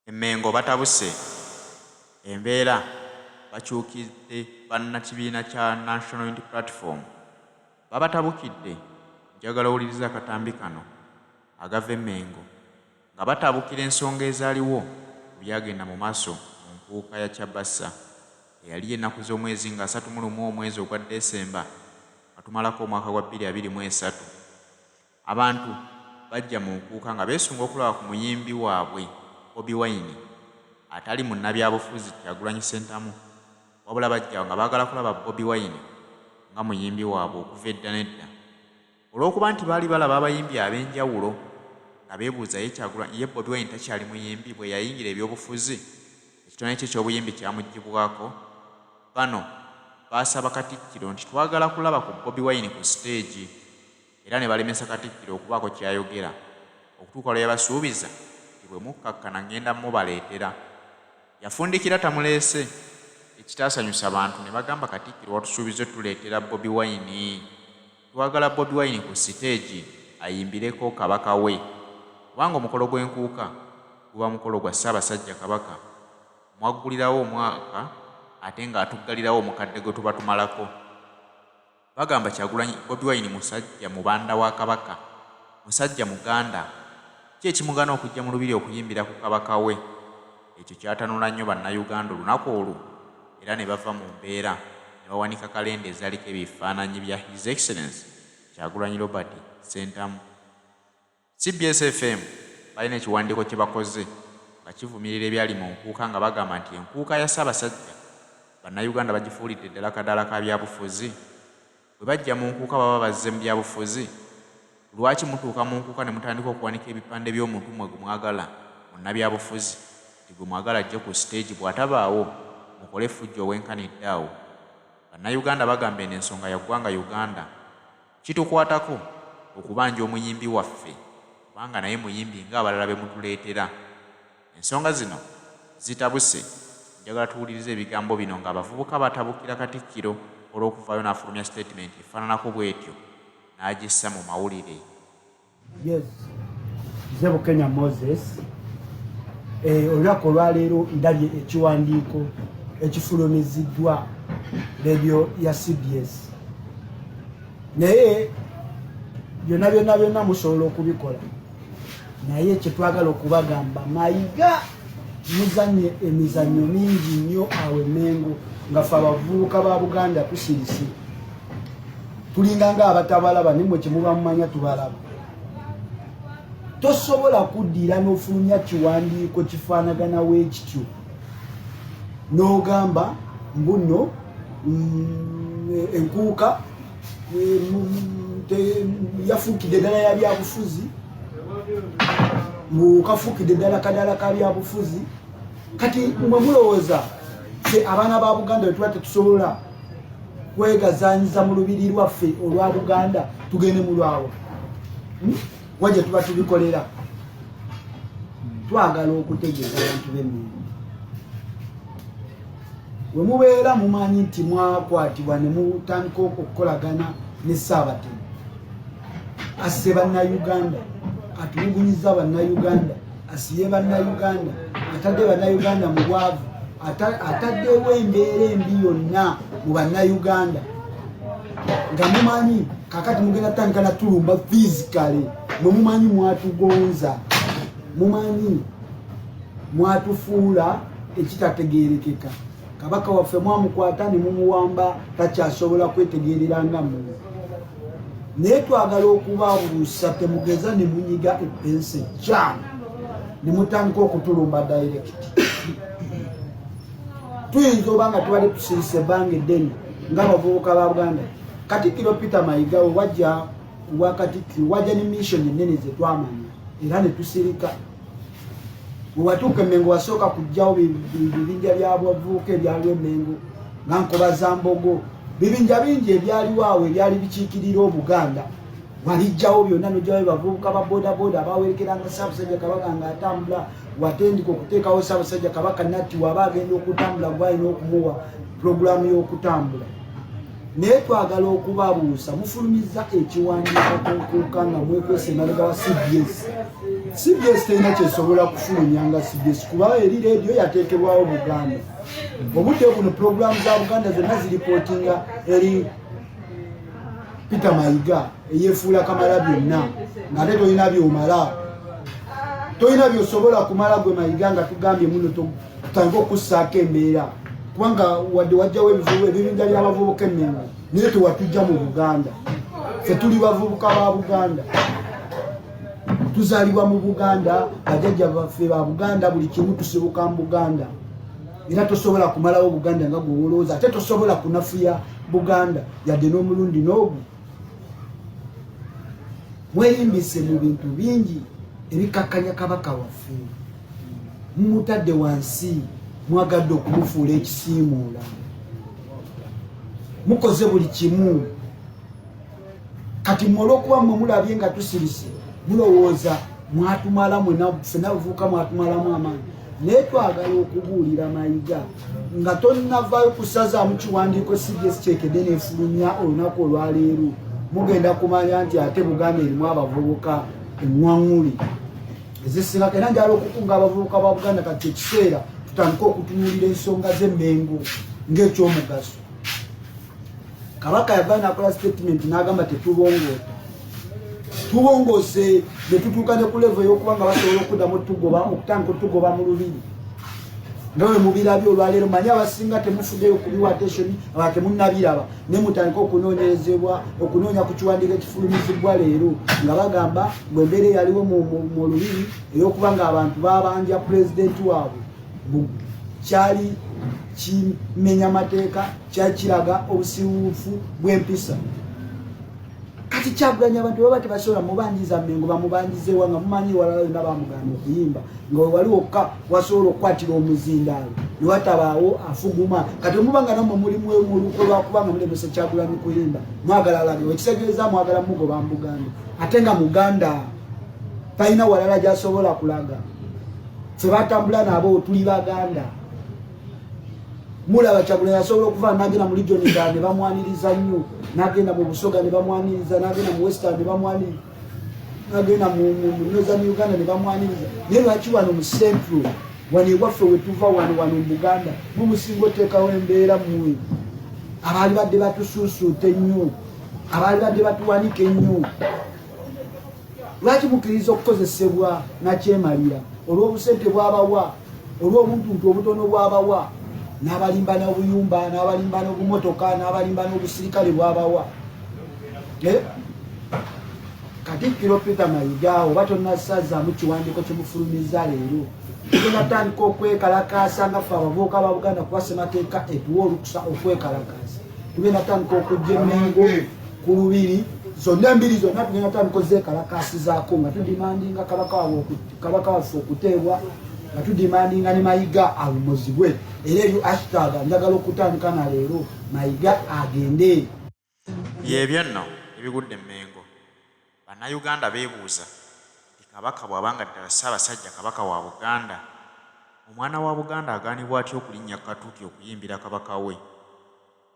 Emmengo batabuse embeera bakyukidde bannakibiina kya National Unity Platform babatabukidde. Njagala owuliriza akatambi kano agava Emmengo nga batabukira ensonga ezaaliwo ku byagenda mu maaso mu nkuuka ya Kyabassa eyali ennaku z'omwezi nga 31 omwezi ogwa Desemba nga tumalako omwaka gwa 2023. Abantu bajja mu nkuuka nga beesunga okulaba ku muyimbi waabwe Bobi Wine atali munnabyabufuzi Kyagulanyi Ssentamu, wabula bajja nga baagala kulaba Bobi Wine nga muyimbi waabwe okuva edda n'edda. Olw'okuba nti baali balaba abayimbi ab'enjawulo nga beebuuza ye Bobi Wine takyali muyimbi bwe yayingira ebyobufuzi, ekitone kye ky'obuyimbi kyamugibwako. Bano baasaba Katikkiro nti twagala kulaba ku Bobi Wine ku siteegi, era ne balemesa Katikkiro okubaako kyayogera okutuuka lwe yabasuubiza nti bwe mukkakkana ngenda mubaleetera. Yafundikira tamuleese, ekitaasanyusa abantu ne bagamba Katikkiro watusuubiza tuleetera Bobi Wine. Twagala Bobi Wine ku siteegi ayimbireko kabaka we, kubanga omukolo gw'enkuuka guba mukolo gwa Ssaabasajja Kabaka. Mwaggulirawo omwaka ate ng'atuggalirawo omukadde gwe tuba tumalako. Bagamba Kyagulanyi Bobi Wine musajja mubanda wa Kabaka, musajja muganda. Ki ekimugana okujja mu lubiri okuyimbira ku kabaka we? Ekyo kyatanula nnyo bannayuganda olunaku olwo, era ne bava mu mbeera ne bawanika kalenda ezaaliko ebifaananyi bya His Excellency Kyagulanyi Robert Ssentamu. CBS FM balina ekiwandiiko kye bakoze nga kivumirira ebyali mu nkuuka nga bagamba nti enkuuka ya Ssaabasajja bannayuganda bagifuulidde ddala kadala ka byabufuzi. Bwe bajja mu nkuuka baba bazze mu byabufuzi. Lwaki mutuuka mu nkuuka ne mutandika okuwanika ebipande by'omuntu mmwe gwe mwagala munnabyabufuzi nti gwe mwagala ajje ku siteegi, bw'atabaawo mukole effujjo obwenkanidde awo? Bannayuganda bagamba eno ensonga ya ggwanga Uganda kitukwatako okubanja omuyimbi waffe, kubanga naye muyimbi ng'abalala be mutuleetera. Ensonga zino zitabuse. Njagala tuwulirize ebigambo bino ng'abavubuka batabukira Katikkiro olw'okuvaayo n'afulumya statement efaananako bw'etyo n'agissa mu mawulire. Yes, Zebo Kenya Moses. Olunaku olwaleero ndabye ekiwandiiko ekifulumiziddwa radio ya CBS. Naye byonna musobola okubikola, naye kyetwagala okubagamba mayiga muzanye emizannyo mingi nnyo awo Emmengo nga ffe abavubuka ba Buganda tusirisi tulinga ng'abatabalaba nimwe kyemuba mumanya tubalaba. Tosobola kuddira n'ofulumya kiwandiiko kifaanagana weekityo n'ogamba mbuno enkuuka yafuukidde eddala ya byabufuzi, kafuukidde eddala kadala ka byabufuzi. Kati mwe mulowooza ffe abaana ba Buganda wetuba tetusobola kwegazaanyiza mu lubiri lwaffe olwa Buganda tugende mu lwawo? Wajja tuba tubikolera. Twagala okutegeeza abantu b'Emmengo. We mubeera mumanyi nti mwakwatibwa ne mutandika okukolagana ne Ssaabatemu, asse bannayuganda, atulugunyiza bannayuganda, asiye bannayuganda, atadde bannayuganda mu bwavu, ataddewo embeera embi yonna mu bannayuganda nga mumanyi kakati mugenda tandika na tulumba physically. Mwe mumanyi mwatugonza, mumanyi mwatufuula ekitategeerekeka. Kabaka waffe mwamukwata ne mumuwamba takyasobola kwetegeerera nga mmwe. Naye twagala okubabuusa temugeza ne munyiga epensi jam ne mutandika okutulumba direct. Tuyinza oba nga tubadde tusirise ebbanga eddene ng'abavubuka ba Buganda. Katikkiro Peter Mayiga we wajja wa Katikkiro wajja ne mission ennene ze twamanya era ne tusirika. Bwe watuuka Emmengo wasooka kujjawo bibinja by'abavubuka ebyaliwo Emmengo nga Nkoba za Mbogo, bibinja bingi ebyaliwo awo ebyali bikiikirira Obuganda. Walijjawo byonna n'ojjawo bavubuka ba bodaboda abawerekeranga Ssaabasajja Kabaka ng'atambula, watendika okuteekawo Ssaabasajja Kabaka natti waba agenda okutambula gwalina okumuwa pulogulaamu y'okutambula. Naye twagala okubabuusa mufulumiza ekiwandiiko ku nkuuka nga mwekwese emabega wa CBS. CBS terina kyesobola kufulumya nga CBS kuba eri radio yateekebwawo Buganda. Obudde buno programu za Buganda zonna ziripootinga eri Peter Mayiga eyefuula Kamala byonna ng'ate tolina byomala. Tolina byosobola kumala gwe Mayiga nga tugambye muno tutandika okussaako embeera. Kubanga wadde wajjawo ebibinja by'abavubuka Emmengo naye tewatujja mu Buganda. Ffe tuli bavubuka ba Buganda. Tuzaalibwa mu Buganda, bajjajja baffe ba Buganda, buli kimu tusibuka mu Buganda. Era tosobola kumalawo Buganda nga gwolowooza, ate tosobola kunafuya Buganda yadde n'omulundi n'ogwo. Mwerimbise mu bintu bingi ebikakkanya Kabaka waffe. Mumutadde wansi, mwagadde okumufuula ekisiimuula. Mukoze buli kimu. Kati olw'okuba mmwe mulabye nga tusirise, mulowooza mwatumala mwena ffenna buvuuka mwatumalamu amaanyi. Naye twagala okubuulira Mayiga nga tonnavaayo kusazaamu kiwandiiko CBS kyekedde n'efulumya olunaku olwaleero. Mugenda kumanya nti ate Buganda erimu abavubuka eŋŋwaŋŋuli ezisingako. Era njala okukunga abavubuka ba Buganda kati ekiseera tutandika okutunuulira ensonga z'Emmengo ng'ekyomugaso. Kabaka yava n'akola statement n'agamba tetubongoota. Tubongose ne tutuuka ne ku level y'okuba nga basobola okuddamu okutandika otugoba mu lubiri. Nga bwe mubirabye olwaleero manyi abasinga temufuddeyo kubiwa attention aba temunnabiraba ne mutandika okunoonya ku kiwandiiko ekifulumizibwa leero nga bagamba bwe embeera eyaliwo mu lubiri ey'okuba nga abantu babanja pulezidenti waabwe kyali kimenya mateeka, kyali kiraga obusiiwuufu bw'empisa. Kati Kyagulanyi abantu baba tebasobola mubanjiza Mmengo bamubanjizeewa nga mumanyi walala yonna bamugaana okuyimba nga wali wokka wasobola okukwatira omuzindaalo ne watabaawo afuguma. Kati omuba nga nammwe mulimu oluko lwakubanga mulemesa Kyagulanyi kuyimba mwagala alage ekisegereza mwagala mugoba mu Buganda ate nga Muganda talina walala gy'asobola kulaga. Ffe batambula nabo tuli Baganda. Mulaba Kyagulanyi asobola okuva n'agenda mu Region ne bamwaniriza nnyo, n'agenda mu Busoga ne bamwaniriza, n'agenda mu Western ne bamwaniriza, n'agenda mu Northern Uganda ne bamwaniriza. Naye lwaki wano mu Central wano ewaffe we tuva wano mu Buganda mumusinga oteekawo embeera mmwe abaali badde batusuusuute nnyo, abaali badde batuwanika ennyo? Lwaki mukkiriza okukozesebwa nakyemalira olw'obusente bwabawa, olw'obuntuntu obutono bwabawa, n'abalimba n'obuyumba, n'abalimba n'obumotoka, n'abalimba n'obusirikale bwabawa? Katikkiro Peter Mayiga oba tonnasazaamu kiwandiiko kyemufulumiza leero tugenda tandika okwekalakaasa nga ffe abavubuka ba Buganda kuba ssemateeka etuwa olukusa okwekalakaasa. Tugenda tandika okujja Emmengo ku lubiri, zonna embiri zonna tugenda tandika ozeekalakaasizaako nga tudimandinga kabaka waffe okuteebwa, nga tudimandinga ne Mayiga awumuzibwe. Era ebyo hashtag njagala okutandika na leero Mayiga agende. Byebyo nno ebigudde Emmengo. Bannayuganda beebuuza nti Kabaka bw'abanga ddala Ssaabasajja Kabaka wa Buganda, omwana wa Buganda agaanibwa atya okulinnya katuuti okuyimbira Kabaka we?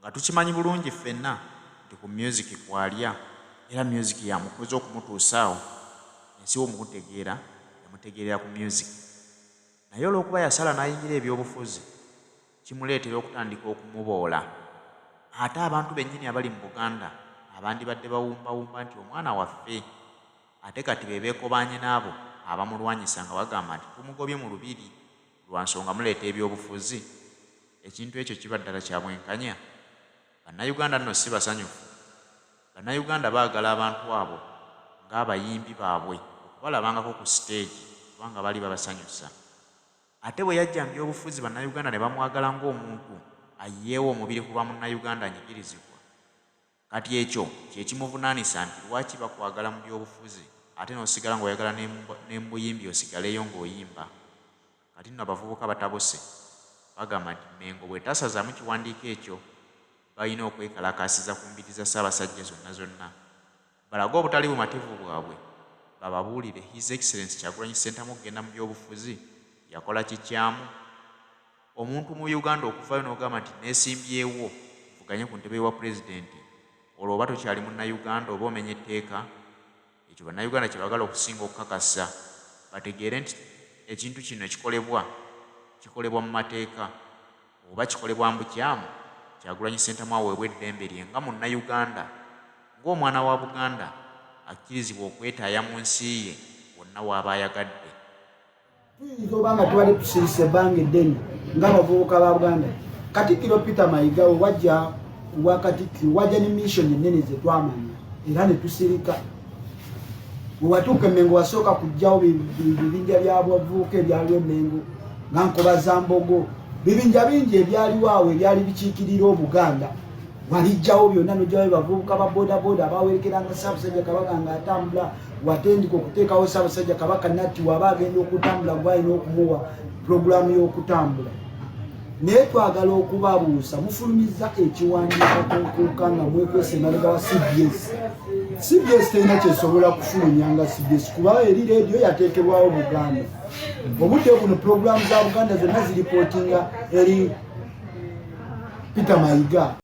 Nga tukimanyi bulungi ffenna nti ku music kwalya, era music yamukoze okumutuusaawo, ensi womukutegeera yamutegeerera ku music. Naye olw'okuba yasala n'ayingira ebyobufuzi, kimuleetera okutandika okumuboola. Ate abantu bennyini abali mu Buganda abandibadde bawumbawumba nti omwana waffe, ate kati be beekobaanye n'abo abamulwanyisa nga bagamba nti tumugobye mu lubiri lwa nsonga muleeta ebyobufuzi. Ekintu ekyo kiba ddala kya bwenkanya. Bannayuganda nno si basanyufu. Bannayuganda baagala abantu abo ng'abayimbi baabwe okubalabangako ku siteegi kubanga bali babasanyusa. Ate bwe yajja mu byobufuzi Bannayuganda ne bamwagala ng'omuntu ayeewo omubiri kuba Munnayuganda anyigirizibwa. Kati ekyo kye kimuvunaanisa nti lwaki bakwagala mu byobufuzi ate n'osigala ng'oyagala n'embuyimbi osigaleyo ng'oyimba. Kati nno abavubuka batabuse bagamba nti Mmengo bw'etasazaamu kiwandiiko ekyo balina okwekalakaasiza ku mbiri za Ssaabasajja zonna. Balage obutali bumativu bwabwe, bababuulire His Excellency Kyagulanyi Ssentamu okugenda mu byobufuzi yakola kikyamu. Omuntu mu Uganda okuvayo n'ogamba nti neesimbyewo nvuganye ku ntebe wa pulezidenti, olwo oba tokyali Munnayuganda oba omenya etteeka. Ekyo Bannayuganda kye baagala okusinga okukakasa bategeere nti ekintu kino kikolebwa mu mateeka oba kikolebwa mu bukyamu. Kyagulanyi Ssentamu aweebwa eddembe lye nga Munnayuganda, ng'omwana wa Buganda akkirizibwa okwetaaya mu nsi ye wonna w'aba ayagadde. Tuyinza oba nga tubadde tusirise ebbanga eddene ng'abavubuka ba Buganda. Katikkiro Peter Mayiga we wajja wa Katikkiro wajja ne mission ennene ze twamanya era ne tusirika. Bwe watuuka e Mengo wasooka kujjawo bibinja bya bavubuka ebyaliwo e Mengo nga Nkoba za Mbogo, bibinja bingi ebyaliwo awo ebyali bikiikirira Obuganda. Walijjawo byonna n'ojjawo bavubuka ba bodaboda abawerekeranga Ssaabasajja Kabaka ng'atambula, watendika okuteekawo Ssaabasajja Kabaka natti waba agenda okutambula gwalina okumuwa pulogulaamu y'okutambula. Naye twagala okubabuusa mufulumiza ekiwandiiko kunkuuka nga mwekwese emabega wa CBS. CBS terina kyesobola kufulumya nga CBS kuba eri leediyo yateekebwawo Buganda. Obudde buno pulogulaamu za Buganda zonna ziripootinga eri Peter Mayiga.